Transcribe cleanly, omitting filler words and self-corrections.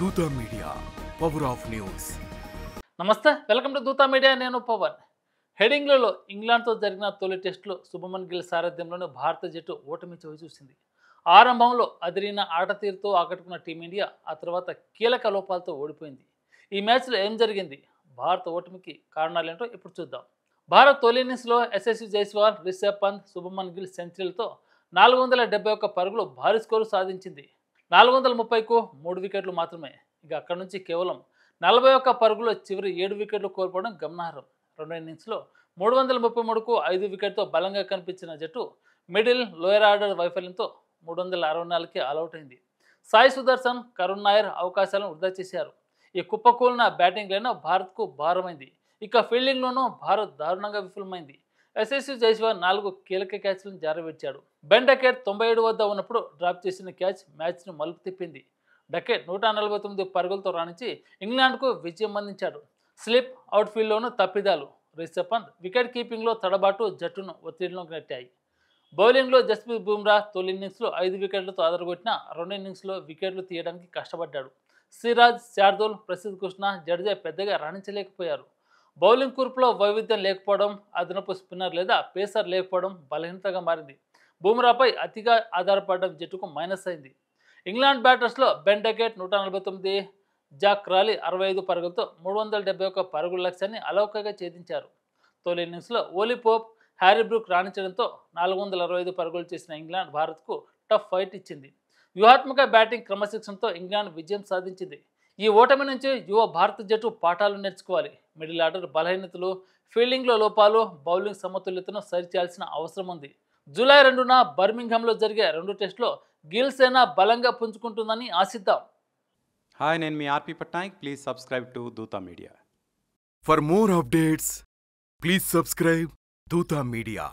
దూత media power of news. నమస్తే, welcome to దూత మీడియా. నేను పవన్. హెడింగ్లలో ఇంగ్లాండ్తో జరిగిన తొలి టెస్టులో శుభమన్ గిల్ సారథ్యంలోని భారత జట్టు ఓటమి చవిచూసింది. ఆరంభంలో అదిరిన ఆట తీరుతో ఆకట్టుకున్న టీమిండియా ఆ తర్వాత కీలక లోపాలతో ఓడిపోయింది. ఈ మ్యాచ్లో ఏం జరిగింది, భారత ఓటమికి కారణాలేంటో ఇప్పుడు చూద్దాం. భారత్ తొలి ఇన్నింగ్స్లో యశస్వి జైస్వాల్, రిషబ్ పంత్, శుభమన్ గిల్ సెంచరీలతో 471 పరుగులు భారీ స్కోరు సాధించింది. 430కు 3 వికెట్లు మాత్రమే. ఇక అక్కడి నుంచి కేవలం 41 పరుగులు చివరి 7 వికెట్లు కోల్పోవడం గమనార్హం. రెండో ఇన్నింగ్స్లో 333కు 5 వికెట్తో బలంగా కనిపించిన జట్టు మిడిల్ లోయర్ ఆర్డర్ వైఫల్యంతో 364కి ఆలౌట్ అయింది. సాయి సుదర్శన్, కరుణ్ నాయర్ అవకాశాలను వృధా చేశారు. ఈ కుప్పకూలిన బ్యాటింగ్ లైన్ భారత్కు భారమైంది. ఇక ఫీల్డింగ్లోనూ భారత్ దారుణంగా విఫలమైంది. యశస్వి జైస్వాల్ 4 కీలక క్యాచ్లను జారవిడ్చాడు. బెన్ డకెట్ 97 వద్ద ఉన్నప్పుడు డ్రాప్ చేసిన క్యాచ్ మ్యాచ్ను మలుపు తిప్పింది. డకెట్ 149 పరుగులతో రాణించి ఇంగ్లాండ్కు విజయం అందించాడు. స్లిప్ అవుట్ఫీల్డ్లోనూ తప్పిదాలు, రిషబ్ పంత్ వికెట్ కీపింగ్లో తడబాటు జట్టును ఒత్తిడిలోకి నెట్టాయి. బౌలింగ్లో జస్ప్రీత్ బుమ్రా తొలి ఇన్నింగ్స్లో 5 వికెట్లతో అదరగొట్టిన రెండో ఇన్నింగ్స్లో వికెట్లు తీయడానికి కష్టపడ్డాడు. సిరాజ్, శార్దూల్, ప్రసిద్ధ్ కృష్ణ, జడేజా పెద్దగా రాణించలేకపోయారు. బౌలింగ్ కూర్పులో వైవిధ్యం లేకపోవడం, అదనపు స్పిన్నర్ లేదా పేసర్ లేకపోవడం బలహీనతగా మారింది. బుమ్రాపై అతిగా ఆధారపడడం జట్టుకు మైనస్ అయింది. ఇంగ్లాండ్ బ్యాటర్స్లో బెన్ డకెట్ 149, జాక్ క్రాలీ 65 పరుగులతో 371 పరుగుల లక్ష్యాన్ని అలౌకగా ఛేదించారు. తొలి ఇన్నింగ్స్లో ఓలీ పోప్, హ్యారీ బ్రూక్ రాణించడంతో 465 పరుగులు చేసిన ఇంగ్లాండ్ భారత్కు టఫ్ ఫైట్ ఇచ్చింది. వ్యూహాత్మక బ్యాటింగ్ క్రమశిక్షణతో ఇంగ్లాండ్ విజయం సాధించింది. ఈ ఓటమి నుంచి యువ భారత జట్టు పాఠాలు నేర్చుకోవాలి. మిడిల్ ఆర్డర్ బలహీనతలు, ఫీల్డింగ్లో లోపాలు, బౌలింగ్ సమతుల్యతను సరిచేయాల్సిన అవసరం ఉంది. జూలై 2న బర్మింగ్హామ్లో జరిగే 2 టెస్టులో గిల్ సేన బలంగా పుంజుకుంటుందని ఆశిద్దాం. హాయ్, నేను మీ ఆర్పి పట్నాయక్. ప్లీజ్ సబ్స్క్రైబ్ టు దూత media. For more updates please subscribe దూత మీడియా.